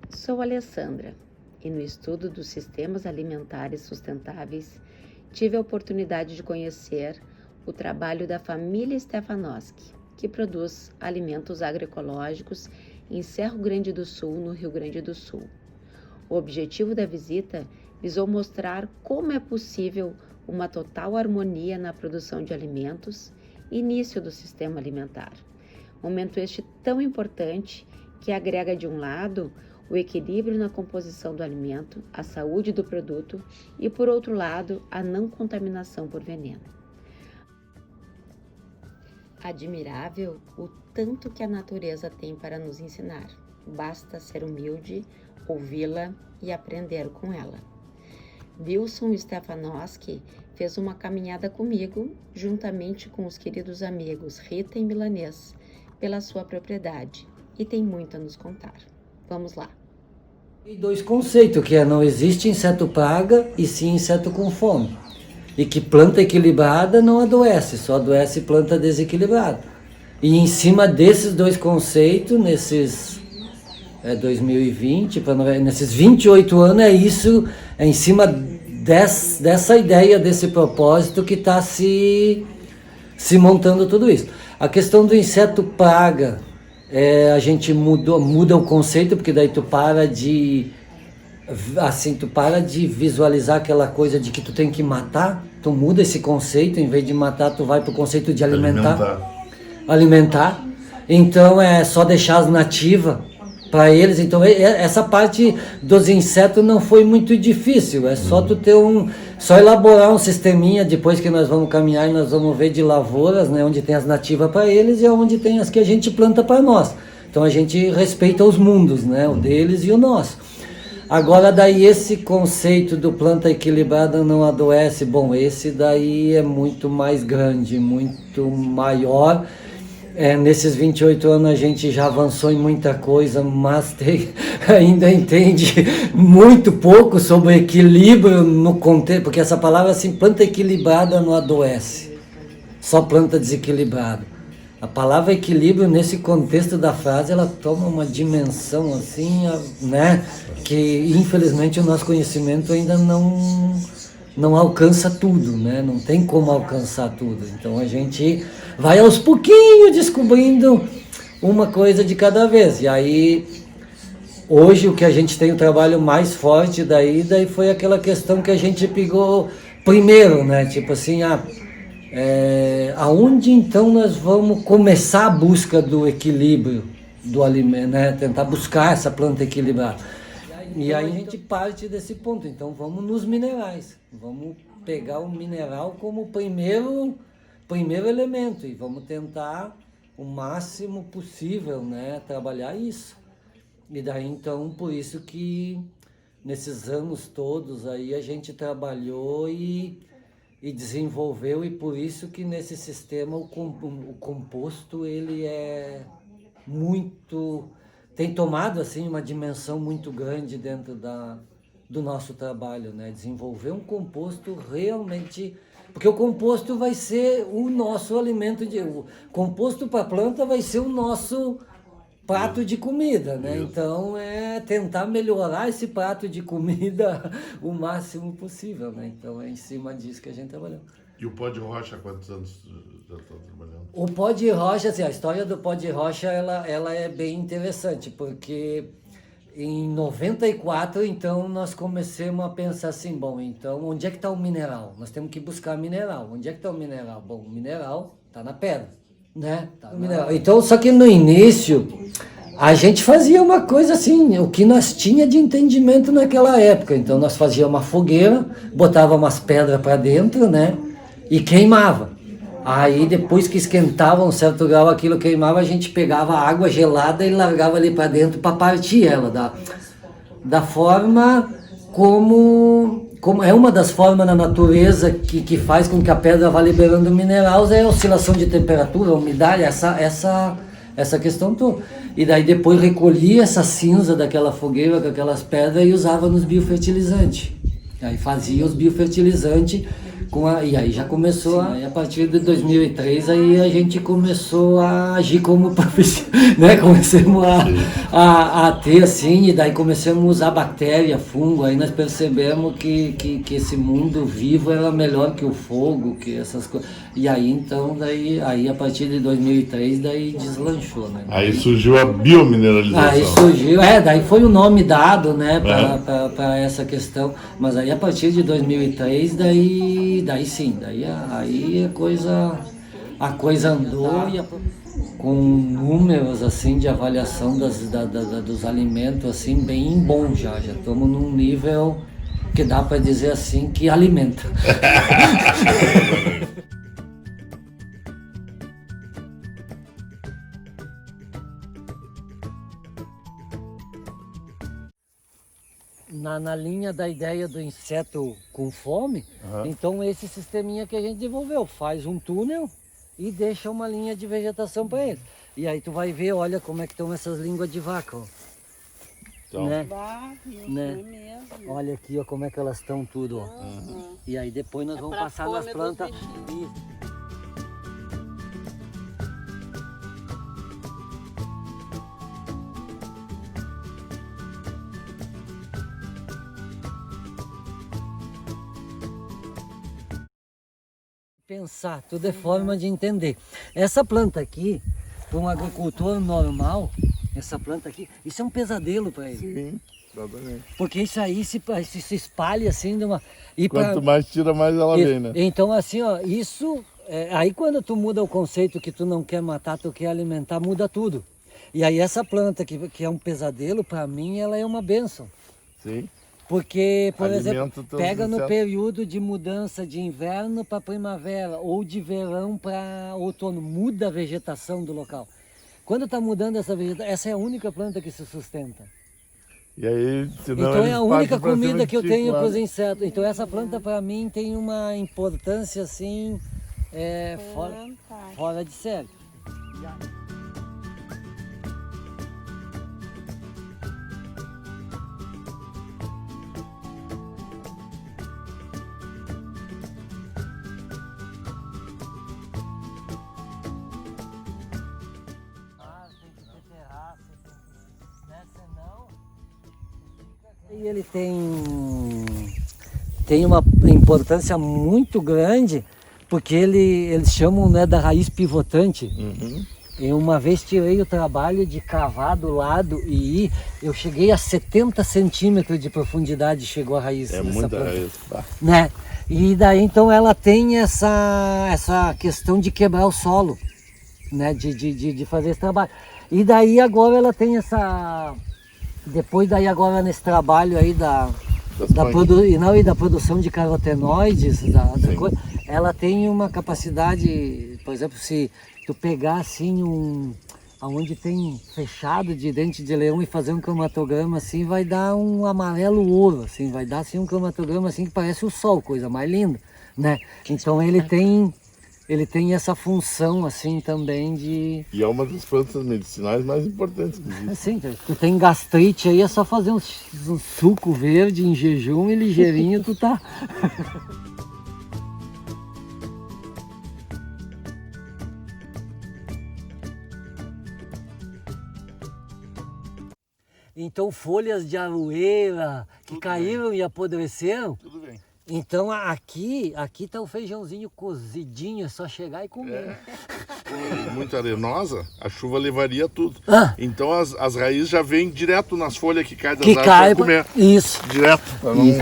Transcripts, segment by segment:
Sou Alessandra e no estudo dos sistemas alimentares sustentáveis tive a oportunidade de conhecer o trabalho da família Stefanowski, que produz alimentos agroecológicos em Cerro Grande do Sul, no Rio Grande do Sul. O objetivo da visita visou mostrar como é possível uma total harmonia na produção de alimentos, início do sistema alimentar. Momento este tão importante que agrega de um lado o equilíbrio na composição do alimento, a saúde do produto e, por outro lado, a não contaminação por veneno. Admirável o tanto que a natureza tem para nos ensinar. Basta ser humilde, ouvi-la e aprender com ela. Wilson Stefanowski fez uma caminhada comigo, juntamente com os queridos amigos Rita e Milanês, pela sua propriedade, e tem muito a nos contar. Vamos lá. E dois conceitos, que é não existe inseto praga e sim inseto com fome. E que planta equilibrada não adoece, só adoece planta desequilibrada. E em cima desses dois conceitos, nesses 2020, nesses 28 anos, é em cima dessa ideia, desse propósito que está se montando tudo isso. A questão do inseto praga, a gente muda o conceito, porque daí tu para de visualizar aquela coisa de que tu tem que matar, tu muda esse conceito, em vez de matar, tu vai pro conceito de alimentar. Então é só deixar as nativas para eles. Então essa parte dos insetos não foi muito difícil, é só tu ter só elaborar um sisteminha, depois que nós vamos caminhar e nós vamos ver de lavouras, né, onde tem as nativas para eles e onde tem as que a gente planta para nós. Então a gente respeita os mundos, né, o deles e o nosso. Agora daí esse conceito do planta equilibrada não adoece, bom, esse daí é muito mais grande, muito maior. Nesses 28 anos a gente já avançou em muita coisa, mas ainda entende muito pouco sobre equilíbrio no contexto, porque essa palavra assim, planta equilibrada não adoece, só planta desequilibrada. A palavra equilíbrio nesse contexto da frase, ela toma uma dimensão assim, né, que infelizmente o nosso conhecimento ainda não alcança tudo, né? Não tem como alcançar tudo. Então a gente vai aos pouquinhos descobrindo uma coisa de cada vez. E aí, hoje o que a gente tem o trabalho mais forte daí foi aquela questão que a gente pegou primeiro, né? Tipo assim, aonde então nós vamos começar a busca do equilíbrio do alimento, né? Tentar buscar essa planta equilibrada. E aí a gente parte desse ponto, então vamos nos minerais, vamos pegar o mineral como o primeiro elemento e vamos tentar o máximo possível, né, trabalhar isso. E daí então, por isso que nesses anos todos aí a gente trabalhou e desenvolveu, e por isso que nesse sistema o composto ele é muito... tem tomado assim uma dimensão muito grande dentro do nosso trabalho, né? Desenvolver um composto realmente, porque o composto vai ser o nosso alimento, o composto para a planta vai ser o nosso prato de comida, né? Então é tentar melhorar esse prato de comida o máximo possível, né? Então é em cima disso que a gente trabalhou. E o pó de rocha, há quantos anos já está trabalhando? O pó de rocha, assim, a história do pó de rocha, ela é bem interessante, porque em 94, então, nós começamos a pensar assim, bom, então, onde é que está o mineral? Nós temos que buscar mineral. Onde é que está o mineral? Bom, o mineral está na pedra, né? Mineral. Então, só que no início, a gente fazia uma coisa assim, o que nós tinha de entendimento naquela época. Então, nós fazíamos uma fogueira, botava umas pedras para dentro, né? E queimava. Aí depois que esquentava um certo grau, aquilo queimava, a gente pegava água gelada e largava ali para dentro para partir ela, da forma como é uma das formas na natureza que faz com que a pedra vá liberando minerais, é a oscilação de temperatura, a umidade, essa questão toda. E daí depois recolhia essa cinza daquela fogueira, com aquelas pedras, e usava nos biofertilizantes. Aí fazia os biofertilizantes E aí já começou, aí a partir de 2003, aí a gente começou a agir como profissional, né? Começamos a ter assim, e daí começamos a usar bactéria, fungo, aí nós percebemos que esse mundo vivo era melhor que o fogo, que essas coisas. E aí então, aí a partir de 2003, daí deslanchou, né? Aí surgiu a biomineralização. Aí surgiu, daí foi o nome dado, né, para essa questão, mas aí a partir de 2003, daí sim, aí a coisa andou com números assim de avaliação dos alimentos assim bem bom já estamos num nível que dá para dizer assim que alimenta. Na linha da ideia do inseto com fome, então esse sisteminha que a gente desenvolveu, faz um túnel e deixa uma linha de vegetação para ele. E aí tu vai ver, olha como é que estão essas línguas de vaca, ó. Então, Né? É mesmo. Olha aqui, ó, como é que elas estão tudo, ó. E aí depois nós vamos passar nas plantas. Pensar, tudo é forma de entender. Essa planta aqui, para um agricultor normal, essa planta aqui, isso é um pesadelo para ele. sim, exatamente. Porque isso aí se espalha assim de uma. Quanto mais tira, mais ela vem, né? Então assim, ó, isso. Aí quando tu muda o conceito que tu não quer matar, tu quer alimentar, muda tudo. E aí essa planta que é um pesadelo, para mim, ela é uma bênção. Sim. Porque, por Alimenta exemplo, teus pega no insetos. período de mudança de inverno para primavera ou de verão para outono, muda a vegetação do local. Quando está mudando essa vegetação, essa é a única planta que se sustenta. E aí, senão Então é eles a única partem pra cima comida de que eu ti, tenho claro. para os insetos. Então essa planta para mim tem uma importância assim, fora de série. E ele tem uma importância muito grande, porque eles chamam, né, da raiz pivotante. Eu uma vez tirei o trabalho de cavar do lado e eu cheguei a 70 centímetros de profundidade, chegou a raiz. É dessa muita planta, raiz. Tá. né? E daí então ela tem essa questão de quebrar o solo, né? De fazer esse trabalho. E daí agora ela tem essa... Depois daí agora nesse trabalho aí da produção de carotenoides, coisa, ela tem uma capacidade, por exemplo, se tu pegar assim aonde tem fechado de dente de leão e fazer um cromatograma assim, vai dar um amarelo ouro, assim, vai dar assim um cromatograma assim que parece o sol, coisa mais linda, né? Então ele tem essa função assim também de... E é uma das plantas medicinais mais importantes que existe. Assim, tu tem gastrite aí, é só fazer um suco verde em jejum e ligeirinho tu tá. Então folhas de aroeira que Tudo caíram e apodreceram. Tudo bem. Então aqui tá o feijãozinho cozidinho, é só chegar e comer. Muito arenosa, a chuva levaria tudo. Ah. Então as raízes já vêm direto nas folhas que caem das Que árvores cai, pra comer. isso. Direto. Pra não... Isso.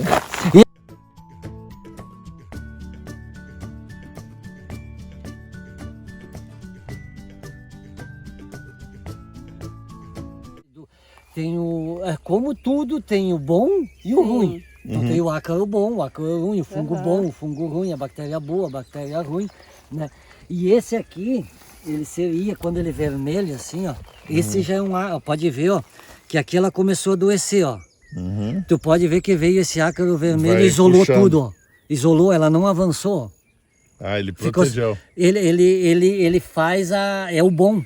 Tem como tudo, tem o bom e o ruim. Então tem o ácaro bom, o ácaro ruim, o fungo bom, o fungo ruim, a bactéria boa, a bactéria ruim, né? E esse aqui, ele seria, quando ele é vermelho assim, ó, esse já é um ácaro, pode ver, ó, que aqui ela começou a adoecer, ó. Tu pode ver que veio esse ácaro vermelho e isolou puxando. tudo, ó. Isolou, ela não avançou, ó. Ah, ele Ficou- protegeu. Ele faz é o bom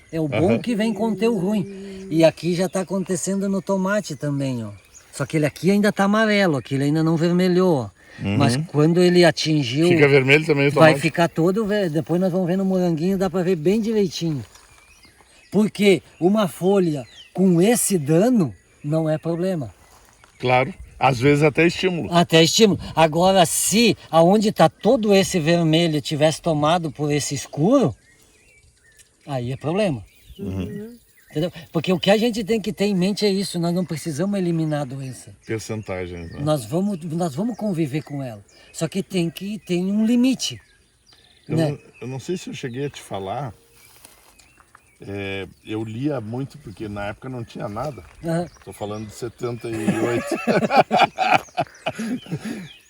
que vem conter o ruim. E aqui já está acontecendo no tomate também, ó. Só que ele aqui ainda está amarelo, aqui ele ainda não vermelhou, ó. Mas quando ele atingiu, Fica vermelho também o vai tomate? ficar todo, depois nós vamos ver no moranguinho, dá para ver bem direitinho. Porque uma folha com esse dano não é problema. Claro. Às vezes até estímulo. Até estímulo. Agora, se aonde está todo esse vermelho tivesse tomado por esse escuro, aí é problema. Entendeu? Porque o que a gente tem que ter em mente é isso, nós não precisamos eliminar a doença. Percentagens, né? Nós vamos conviver com ela. Só que tem um limite. Né? Eu não sei se eu cheguei a te falar. Eu lia muito, porque na época não tinha nada. Estou falando de 78.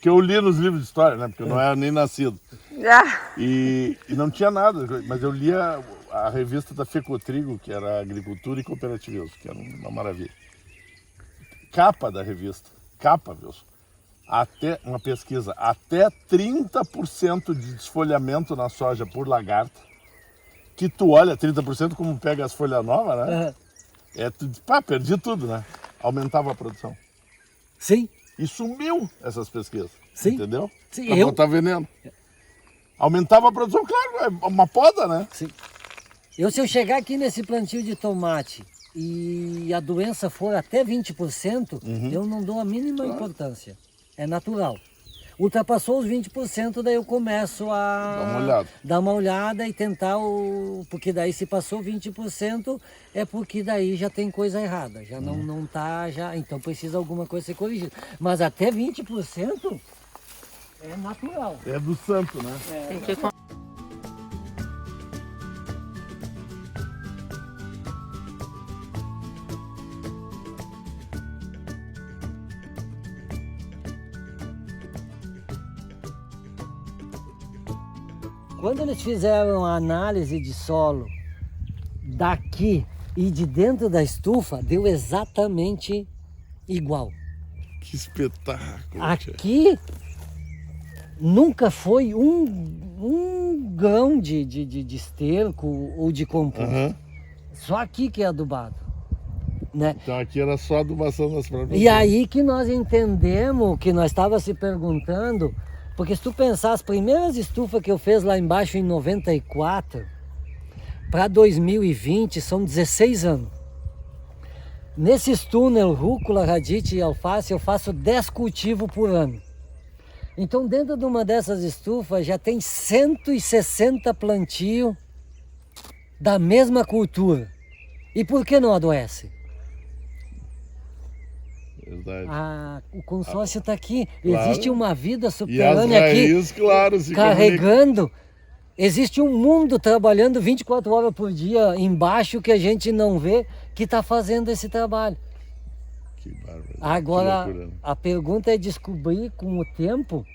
Que eu li nos livros de história, né? Porque eu não era nem nascido. E não tinha nada, mas eu lia a revista da Fecotrigo, que era Agricultura e Cooperativismo, que era uma maravilha. Capa da revista, Wilson. Até uma pesquisa, até 30% de desfolhamento na soja por lagarta. Que tu olha 30% como pega as folhas novas, né? Perdi tudo, né? Aumentava a produção. Sim. E sumiu essas pesquisas. Sim. Entendeu? Sim, Pra botar veneno. Aumentava a produção, claro, é uma poda, né? Sim. Se eu chegar aqui nesse plantio de tomate e a doença for até 20%, eu não dou a mínima importância. É natural. Ultrapassou os 20%, daí eu começo a dar uma olhada e tentar porque daí se passou 20% é porque daí já tem coisa errada, já não tá, então precisa alguma coisa ser corrigida. Mas até 20% é natural. É do santo, né? Quando eles fizeram a análise de solo daqui e de dentro da estufa, deu exatamente igual. Que espetáculo. Aqui nunca foi um grão de esterco ou de composto. Só aqui que é adubado. Né? Então aqui era só adubação das próprias. E aí que nós entendemos, que nós estávamos se perguntando, porque se tu pensar, as primeiras estufas que eu fiz lá embaixo em 94, para 2020 são 16 anos. Nesses túnel, rúcula, radite e alface, eu faço 10 cultivos por ano. Então dentro de uma dessas estufas já tem 160 plantios da mesma cultura. E por que não adoece? Verdade. O consórcio está aqui. Claro. Existe uma vida E as subterrânea raízes, aqui, claro, se carregando. Existe um mundo trabalhando 24 horas por dia embaixo que a gente não vê, que está fazendo esse trabalho. Que bárbaro. Agora, Que loucura, né? a pergunta é descobrir com o tempo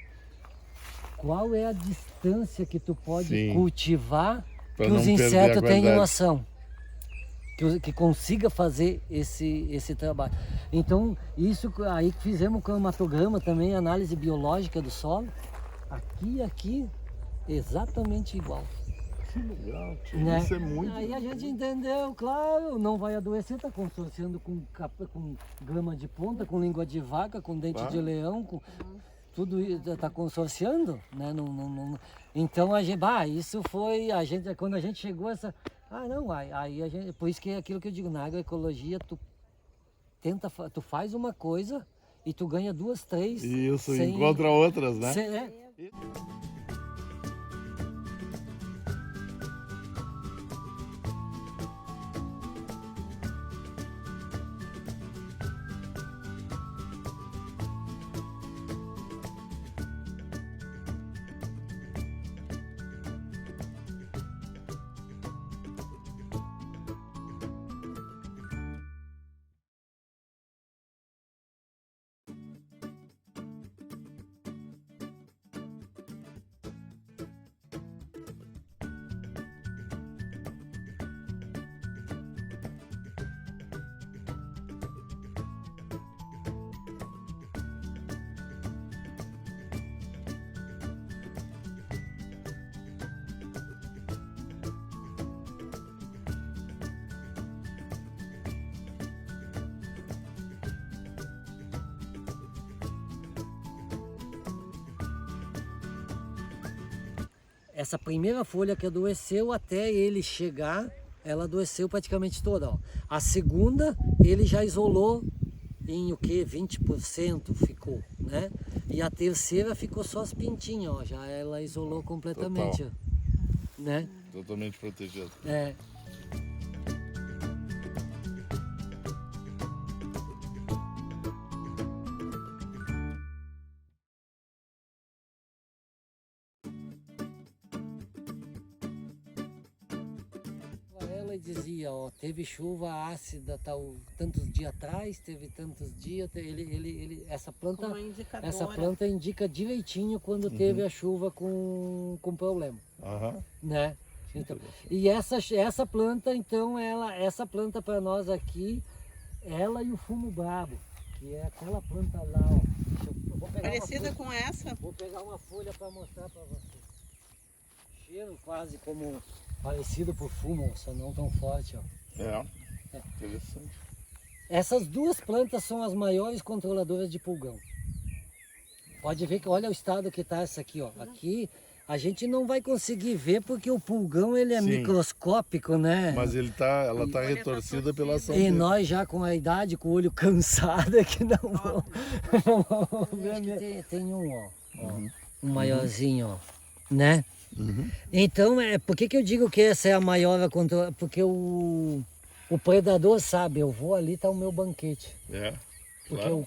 qual é a distância que tu pode cultivar Pra que não os perder a insetos tenham qualidade. ação. Que consiga fazer esse trabalho. Então, isso aí que fizemos cromatograma também, análise biológica do solo. Aqui, exatamente igual. Que legal, tio. Né? Isso é muito. Aí a gente entendeu, claro, não vai adoecer, tá consorciando com grama de ponta, com língua de vaca, com dente de leão, com tudo isso tá consorciando, né? Então a gente, isso foi, quando a gente chegou essa, aí a gente, por isso que é aquilo que eu digo, na agroecologia tu faz uma coisa e tu ganha 2, 3. Isso, encontra outras, né? essa primeira folha que adoeceu, até ele chegar, ela adoeceu praticamente toda. Ó. A segunda, ele já isolou em o que? 20% ficou, né? E a terceira ficou só as pintinhas, ó. Já ela isolou completamente, ó, né? Totalmente protegido. É. Ela dizia, ó, teve chuva ácida tantos dias atrás, teve tantos dias, essa planta, Uma indicadora. essa planta indica direitinho quando teve a chuva com problema, Aham. né? Então, e essa planta, então, essa planta para nós aqui, ela e o fumo brabo, que é aquela planta lá, ó. Eu vou pegar Parecida com essa? Vou pegar uma folha para mostrar para você. Cheiro quase como parecido por fumo, só não tão forte, ó. É. Interessante. Essas duas plantas são as maiores controladoras de pulgão. Pode ver que olha o estado que está essa aqui, ó. Aqui a gente não vai conseguir ver porque o pulgão ele é Sim. microscópico, né? Mas ela tá retorcida pela ação E dele. nós já com a idade, com o olho cansado, é que não vamos ver. Tem um, ó, um maiorzinho, ó, né? Então, por que eu digo que essa é a maior controle? Porque o predador sabe, eu vou ali, tá o meu banquete. É. Porque Claro.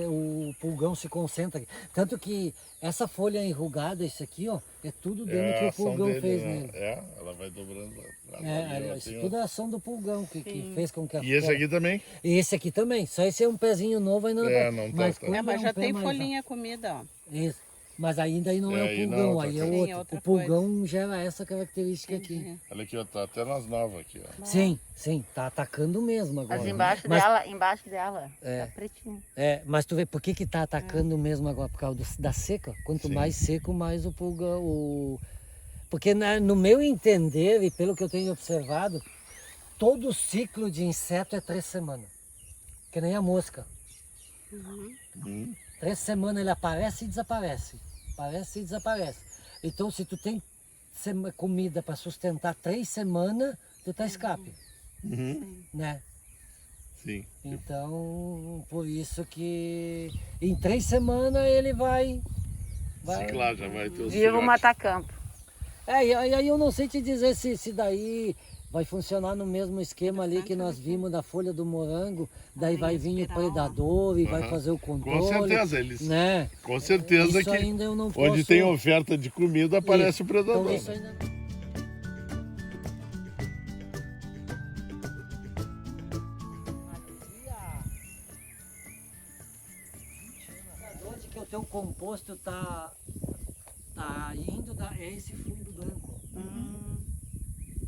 o pulgão se concentra aqui. Tanto que essa folha enrugada, isso aqui, ó, é tudo dano É que a o ação pulgão dele, fez né? nele. É, ela vai dobrando. Isso tudo é ação do pulgão que fez com que a E esse aqui também? E esse aqui também, só esse é um pezinho novo ainda Não tá, mas tá. quando Mas um já pé tem mais folhinha comida, ó. alto- Isso. Mas ainda aí não é, o aí não, pulgão, outra aí é coisa. Sim, outro. outra O pulgão gera essa característica aqui. Entendi. Olha aqui, ó, tá até nas novas aqui, ó. Sim, tá atacando mesmo agora. Mas embaixo dela, É. tá pretinho. Mas tu vê por que tá atacando mesmo agora? Por causa da seca. Quanto Sim. mais seco, mais o pulgão. Porque no meu entender e pelo que eu tenho observado, todo ciclo de inseto é 3 semanas. Que nem a mosca. 3 semanas ele aparece e desaparece. Aparece e desaparece. Então se tu tem comida para sustentar 3 semanas, tu tá escape. Né? Sim. Então, por isso que em 3 semanas ele vai Ciclar, já vai ter os Viva o filhotes. matacampo. e aí eu não sei te dizer se daí vai funcionar no mesmo esquema ali que nós vimos da folha do morango, daí vai vir o predador e vai fazer o controle. Com certeza, eles. Né? Com certeza Isso que ainda eu não onde posso- tem oferta de comida aparece o predador. Então, isso ainda... Onde que o teu composto tá indo é esse fungo branco.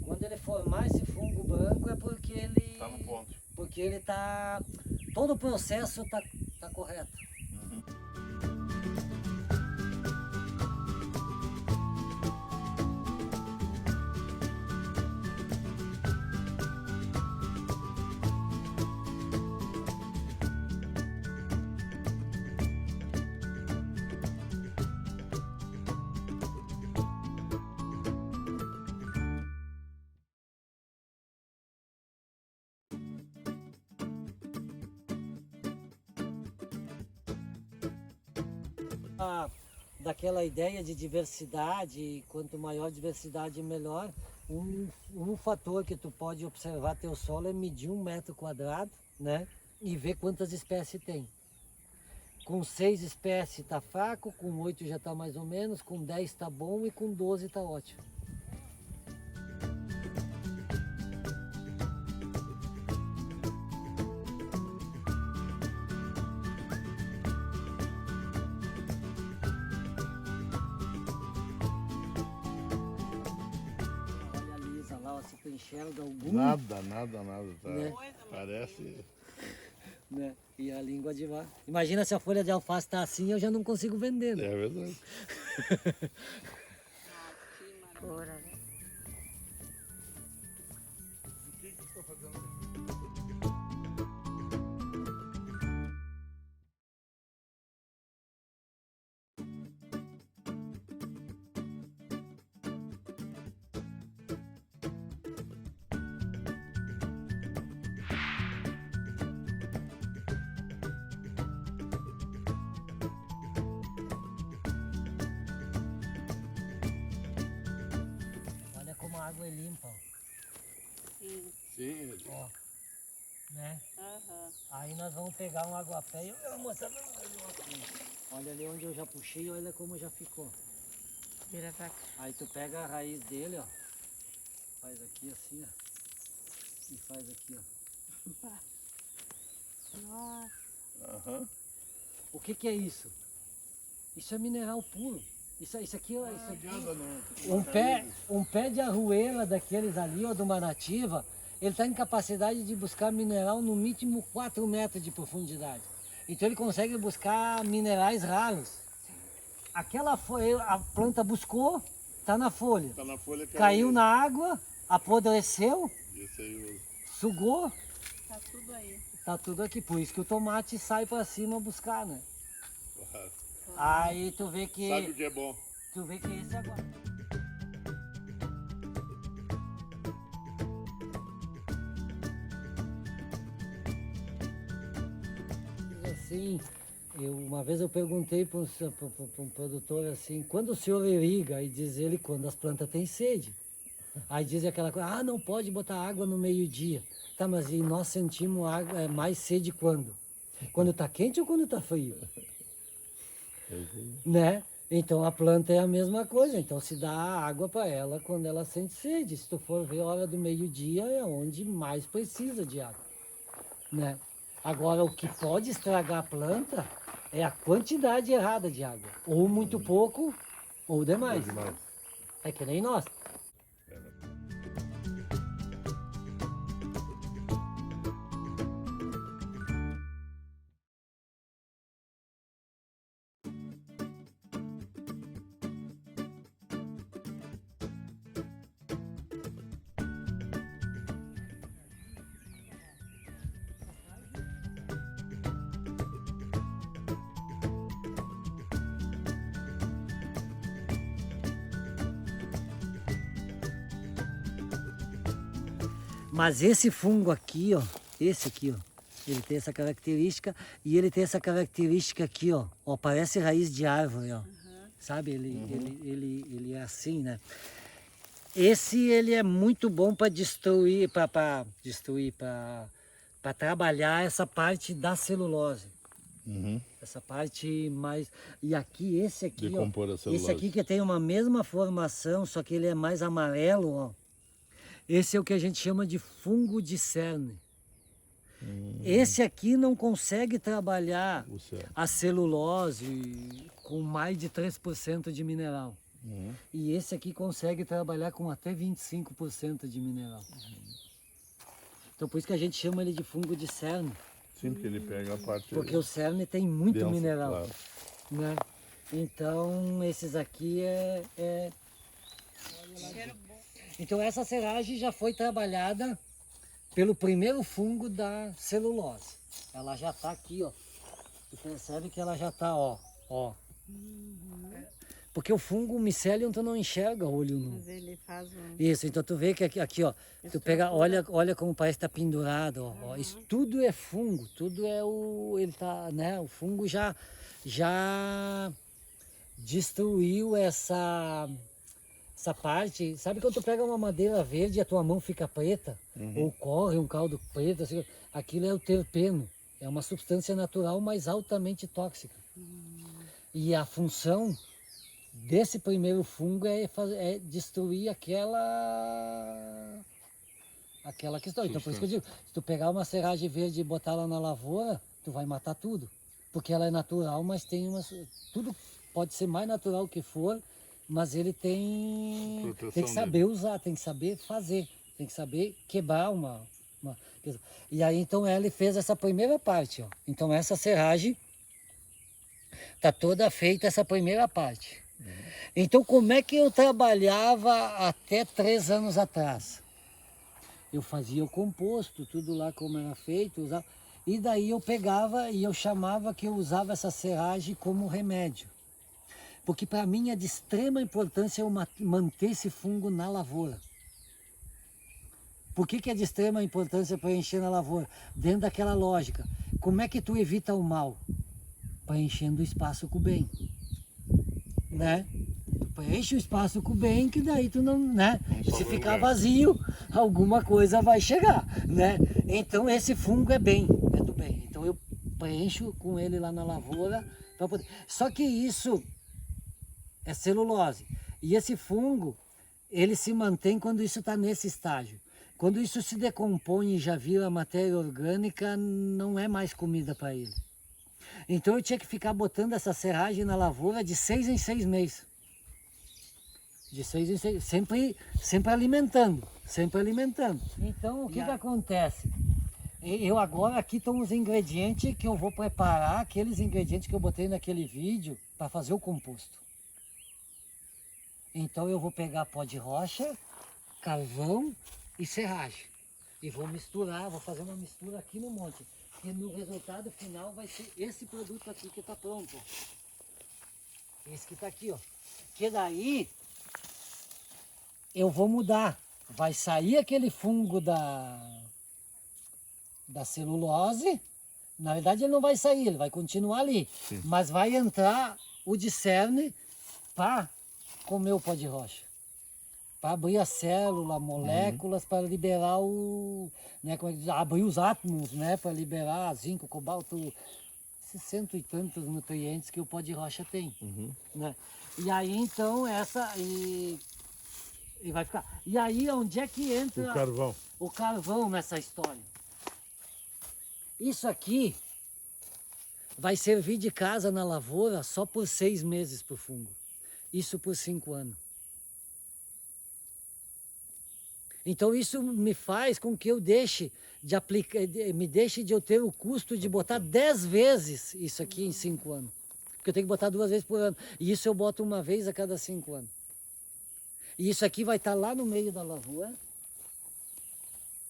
Quando ele formar esse fungo branco é porque ele Tá no ponto. porque ele tá todo o processo tá correto. Daquela ideia de diversidade, quanto maior diversidade melhor. Um fator que tu pode observar teu solo é medir 1 metro quadrado, né? E ver quantas espécies tem. Com 6 espécies tá fraco, com 8 já tá mais ou menos, com 10 tá bom e com 12 tá ótimo. Olha a lisa lá, ó, se tu enxerga algum, Nada. Tá. Né? Parece. né? E a língua de vaca. Imagina se a folha de alface tá assim, eu já não consigo vender, né? É verdade. Ora, né? Sim. Sim. Ó, né? Aham. Aí nós vamos pegar um aguapé e eu vou mostrar pra vocês. Olha ali onde eu já puxei, olha como já ficou. Vira pra cá. Aí tu pega a raiz dele, ó. Faz aqui assim, ó. E faz aqui, ó. Nossa. Aham. O que que é isso? Isso é mineral puro. Isso aqui, ó, isso aqui. Um pé de arruela daqueles ali, ó, de uma nativa, ele está em capacidade de buscar mineral no mínimo 4 metros de profundidade. Então ele consegue buscar minerais raros. Aquela folha, a planta buscou, está na folha. Tá na folha Caiu na água, apodreceu, Esse aí sugou, Tá tudo aí. tá tudo aqui. Por isso que o tomate sai para cima buscar, né? Claro. Aí tu vê que... Sabe o que é bom? Tu vê que esse é agora. Assim, uma vez eu perguntei para um produtor assim, quando o senhor irriga? E diz ele, quando as plantas têm sede. Aí diz aquela coisa, ah, não pode botar água no meio-dia. Tá, mas e nós sentimos água, mais sede quando? Quando está quente ou quando está frio? Né? Então a planta é a mesma coisa, então se dá água para ela quando ela sente sede. Se tu for ver a hora do meio-dia é onde mais precisa de água, né? Agora o que pode estragar a planta é a quantidade errada de água, ou muito pouco ou demais. É que nem nós. Mas esse fungo aqui, ó, esse aqui, ó, ele tem essa característica e ele tem essa característica aqui, ó, parece raiz de árvore, ó. Sabe? Ele é assim, né? Esse ele é muito bom para destruir, para trabalhar essa parte da celulose. Essa parte mais... E aqui, esse aqui, Decompor a esse celulose. aqui que tem uma mesma formação, só que ele é mais amarelo, ó. Esse é o que a gente chama de fungo de cerne. Esse aqui não consegue trabalhar a celulose com mais de 3% de mineral. E esse aqui consegue trabalhar com até 25% de mineral. Então por isso que a gente chama ele de fungo de cerne. Sim, porque ele pega a parte... Porque o cerne tem muito densa, mineral. claro. Né? Então esses aqui Então essa serragem já foi trabalhada pelo primeiro fungo da celulose. Ela já está aqui, ó. Tu percebe que ela já está, ó. Porque o fungo micelium tu não enxerga olho nu. Mas ele faz um... Isso, então tu vê que aqui, ó, tu pega, olha como parece estar pendurado, ó. Isso tudo é fungo, tudo é ele tá, né? O fungo já destruiu essa parte. Sabe quando tu pega uma madeira verde e a tua mão fica preta? Ou corre um caldo preto, assim, aquilo é o terpeno. É uma substância natural, mas altamente tóxica. E a função desse primeiro fungo é destruir aquela questão. Então por isso que eu digo, se tu pegar uma serragem verde e botar ela na lavoura, tu vai matar tudo. Porque ela é natural, mas tem tudo pode ser mais natural que for, mas ele tem que saber usar, tem que saber fazer, tem que saber quebrar uma. E aí então ele fez essa primeira parte, ó. Então essa serragem tá toda feita, essa primeira parte. Então como é que eu trabalhava até 3 anos atrás? Eu fazia o composto, tudo lá como era feito, usava, e daí eu pegava e eu chamava que eu usava essa serragem como remédio. Porque para mim é de extrema importância eu manter esse fungo na lavoura. Por que é de extrema importância para encher na lavoura? Dentro daquela lógica. Como é que tu evita o mal? Para enchendo o espaço com o bem. Né? preenche o espaço com o bem, que daí tu não, né? Não Se sobra ficar lugar. vazio, alguma coisa vai chegar, né? Então esse fungo é bem, é do bem. Então eu preencho com ele lá na lavoura para poder. Só que isso é celulose. E esse fungo, ele se mantém quando isso está nesse estágio. Quando isso se decompõe e já vira matéria orgânica, não é mais comida para ele. Então eu tinha que ficar botando essa serragem na lavoura de 6 em 6 meses. De 6 em 6, sempre alimentando, sempre alimentando. Então o que acontece? Eu agora aqui estão os ingredientes que eu vou preparar, aqueles ingredientes que eu botei naquele vídeo para fazer o composto. Então eu vou pegar pó de rocha, carvão e serragem. E vou misturar, vou fazer uma mistura aqui no monte. E no resultado final vai ser esse produto aqui que está pronto. Esse que está aqui, ó. Que daí eu vou mudar. Vai sair aquele fungo da celulose. Na verdade ele não vai sair, ele vai continuar ali. Sim. Mas vai entrar o discerne para comer o pó de rocha. Para abrir a célula, moléculas, para liberar o, né, como é que diz, abrir os átomos, né, para liberar zinco, cobalto, esses 100 e tantos nutrientes que o pó de rocha tem, né? E aí então e vai ficar. E aí onde é que entra O carvão. o carvão nessa história? Isso aqui vai servir de casa na lavoura só por 6 meses para o fungo. Isso por 5 anos. Então isso me faz com que eu deixe de aplicar, me deixe de eu ter o custo de botar 10 vezes isso aqui em 5 anos. Porque eu tenho que botar 2 vezes por ano. E isso eu boto uma vez a cada 5 anos. E isso aqui vai estar lá no meio da lavoura,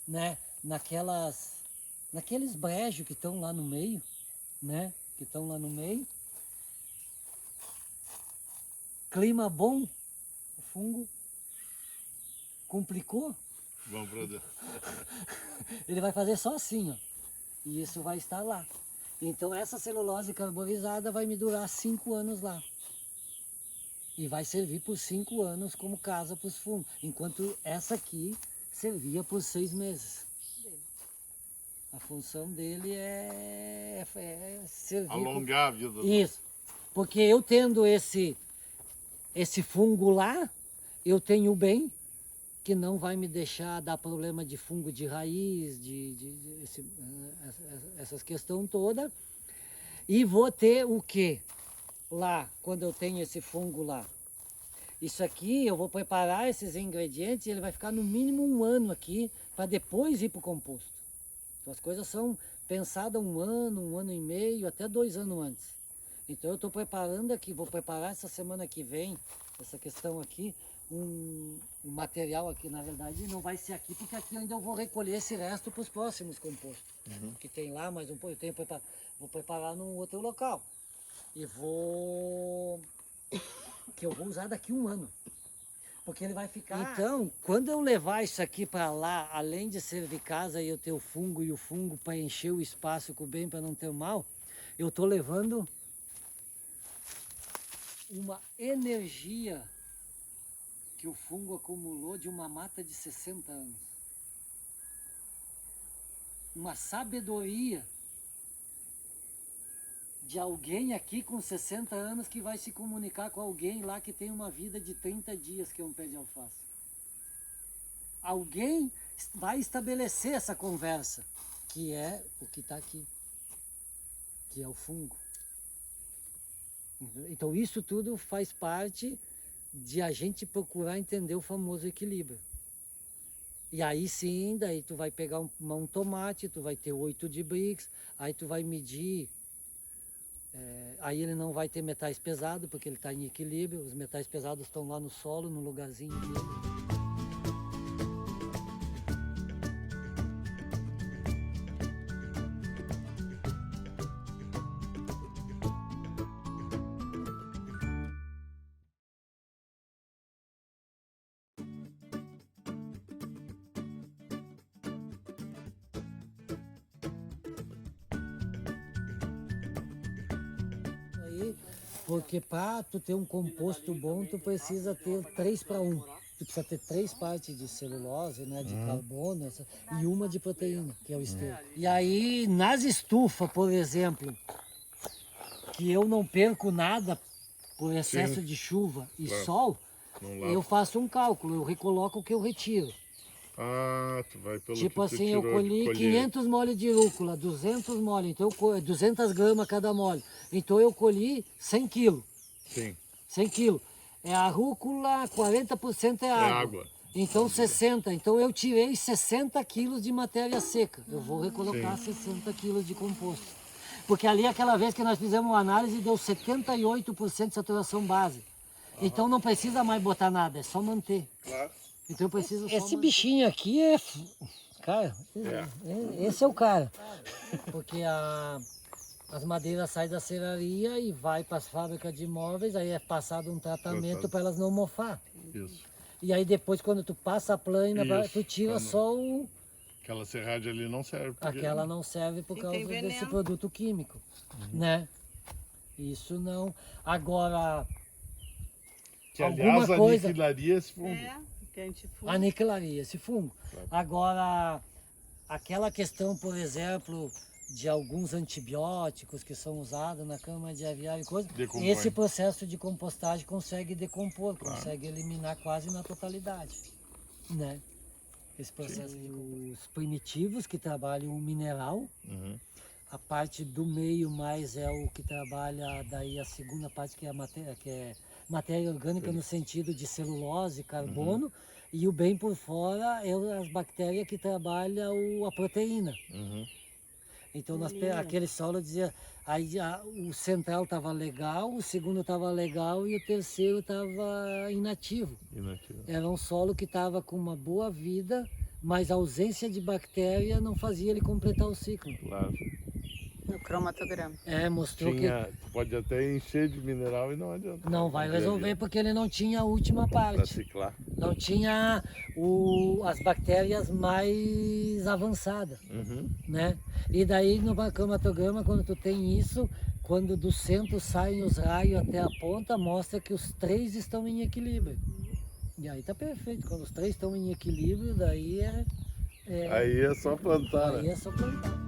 né? Naqueles brejos que estão lá no meio, né? Que estão lá no meio. Clima bom, o fungo complicou. Bom, brother. Ele vai fazer só assim, ó. E isso vai estar lá. Então essa celulose carbonizada vai me durar 5 anos lá. E vai servir por 5 anos como casa para os fungos. Enquanto essa aqui servia por 6 meses. A função dele é servir... Alongar a vida. do- Isso. Porque eu tendo esse fungo lá, eu tenho o bem, que não vai me deixar dar problema de fungo de raiz, essas questões todas. E vou ter o quê? Lá, quando eu tenho esse fungo lá. Isso aqui, eu vou preparar esses ingredientes e ele vai ficar no mínimo 1 ano aqui, para depois ir para o composto. Então as coisas são pensadas 1 ano, 1 ano e meio, até 2 anos antes. Então eu estou preparando aqui, vou preparar essa semana que vem, essa questão aqui, um material aqui, na verdade não vai ser aqui, porque aqui ainda eu vou recolher esse resto para os próximos compostos. Que tem lá, mas um pouco, vou preparar num outro local. E que eu vou usar daqui 1 ano. Porque ele vai ficar... Então, quando eu levar isso aqui para lá, além de servir casa e eu ter o fungo e o fungo para encher o espaço com o bem, para não ter o mal, eu estou levando uma energia que o fungo acumulou de uma mata de 60 anos. Uma sabedoria de alguém aqui com 60 anos que vai se comunicar com alguém lá que tem uma vida de 30 dias, que é um pé de alface. Alguém vai estabelecer essa conversa, que é o que está aqui, que é o fungo. Então isso tudo faz parte de a gente procurar entender o famoso equilíbrio. E aí sim, daí tu vai pegar um tomate, tu vai ter 8 de Brix, aí tu vai medir, aí ele não vai ter metais pesados, porque ele está em equilíbrio, os metais pesados estão lá no solo, no lugarzinho dele. Aí Porque para tu ter um composto bom, tu precisa ter 3:1. Tu precisa ter 3 partes de celulose, né, de carbono, e uma de proteína, que é o esterco. E aí, nas estufas, por exemplo, que eu não perco nada por excesso de chuva e sol, eu faço um cálculo, eu recoloco o que eu retiro. Ah, tu vai pelo Tipo que tu assim, eu tirou de colhi colher. 500 molhos de rúcula, 200 molhos, então 200 gramas cada molho. Então eu colhi 100 quilos. Sim, 100 quilos. É a rúcula, 40% é água. água. Então 60. Então eu tirei 60 quilos de matéria seca. Eu vou recolocar 60 quilos de composto. Porque ali aquela vez que nós fizemos uma análise deu 78% de saturação base. Então não precisa mais botar nada, é só manter. Claro. Então eu preciso só esse bichinho aqui é... Cara, esse é o cara. Porque as madeiras saem da serraria e vai para as fábricas de móveis, aí é passado um tratamento para elas não mofar. Isso. E aí depois quando tu passa a plana, Isso, tu tira quando- só o... Aquela serragem ali não serve. porque- Aquela não serve por E causa tem desse veneno. produto químico, né? Isso não. Agora, Que, alguma aliás, coisa- aniquilaria esse fungo. É, que a gente foi. aniquilaria esse fungo. Agora, aquela questão, por exemplo, de alguns antibióticos que são usados na cama de aviário e coisa, Decompõe. esse processo de compostagem consegue decompor, consegue eliminar quase na totalidade, né? Esse processo de os primitivos que trabalham o mineral, Uhum. a parte do meio mais é o que trabalha daí a segunda parte que é matéria orgânica no sentido de celulose, carbono, e o bem por fora é as bactérias que trabalham a proteína. Uhum. Então aquele solo dizia, aí o central estava legal, o segundo estava legal e o terceiro estava inativo. Inativo. Era um solo que estava com uma boa vida, mas a ausência de bactéria não fazia ele completar o ciclo. Claro. No cromatograma. Mostrou Tu pode até encher de mineral e não adianta. que não vai resolver porque ele não tinha a última Para parte. ciclar. Não tinha as bactérias mais avançadas, Uhum. né? E daí no cromatograma, quando tu tem isso, quando do centro saem os raios até a ponta, mostra que os 3 estão em equilíbrio. E aí tá perfeito. Quando os 3 estão em equilíbrio, daí Aí é só plantar, aí né? é só plantar.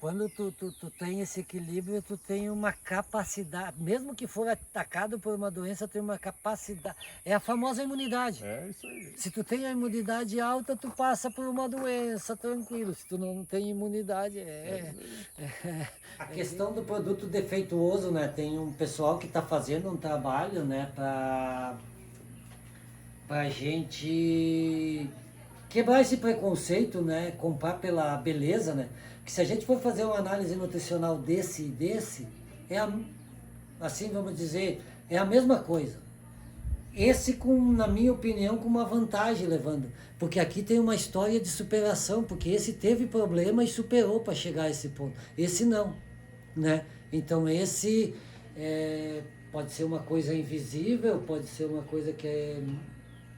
Quando tu tem esse equilíbrio, tu tem uma capacidade, mesmo que for atacado por uma doença, tem uma capacidade. É a famosa imunidade. É isso aí. Se tu tem a imunidade alta, tu passa por uma doença tranquilo. Se tu não tem imunidade, A questão do produto defeituoso, né? Tem um pessoal que está fazendo um trabalho, né, para a gente quebrar esse preconceito, né? Comprar pela beleza, né? Que se a gente for fazer uma análise nutricional desse e desse, assim vamos dizer, é a mesma coisa. Esse, na minha opinião, com uma vantagem levando. Porque aqui tem uma história de superação, porque esse teve problema e superou para chegar a esse ponto. Esse não, né? Então esse pode ser uma coisa invisível, pode ser uma coisa que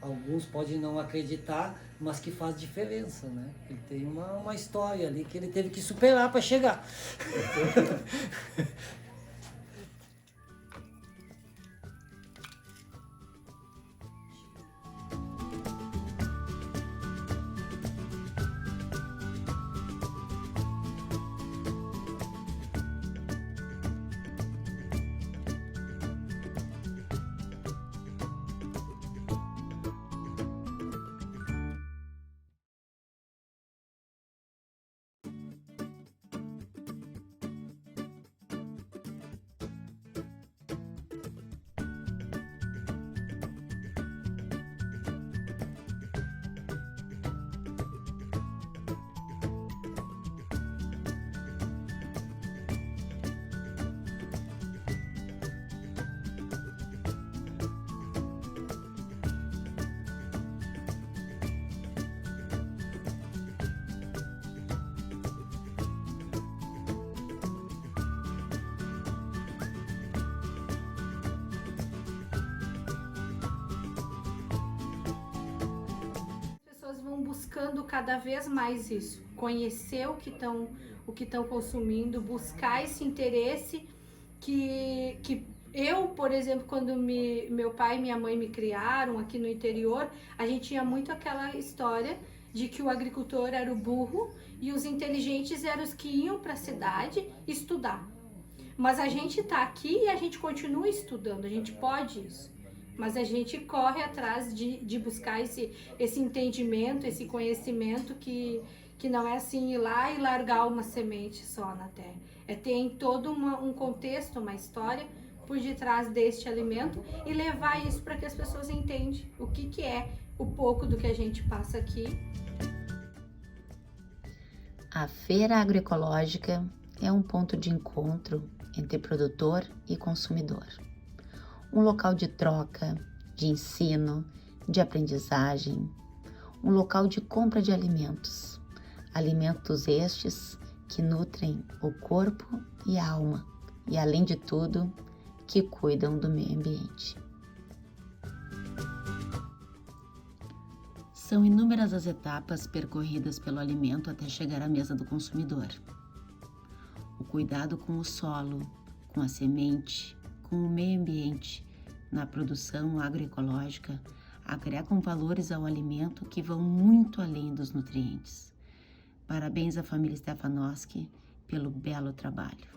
alguns podem não acreditar, mas que faz diferença, né? Ele tem uma história ali que ele teve que superar para chegar. buscando cada vez mais isso, conhecer o que estão consumindo, buscar esse interesse que eu, por exemplo, quando meu pai e minha mãe me criaram aqui no interior, a gente tinha muito aquela história de que o agricultor era o burro e os inteligentes eram os que iam para a cidade estudar. Mas a gente está aqui e a gente continua estudando, a gente pode isso. Mas a gente corre atrás de buscar esse entendimento, esse conhecimento que não é assim ir lá e largar uma semente só na terra. É ter todo um contexto, uma história por detrás deste alimento e levar isso para que as pessoas entendam o que é o pouco do que a gente passa aqui. A Feira Agroecológica é um ponto de encontro entre produtor e consumidor. Um local de troca, de ensino, de aprendizagem, um local de compra de alimentos. Alimentos estes que nutrem o corpo e a alma e, além de tudo, que cuidam do meio ambiente. São inúmeras as etapas percorridas pelo alimento até chegar à mesa do consumidor. O cuidado com o solo, com a semente, com o meio ambiente, na produção agroecológica, agregam valores ao alimento que vão muito além dos nutrientes. Parabéns à família Stefanowski pelo belo trabalho.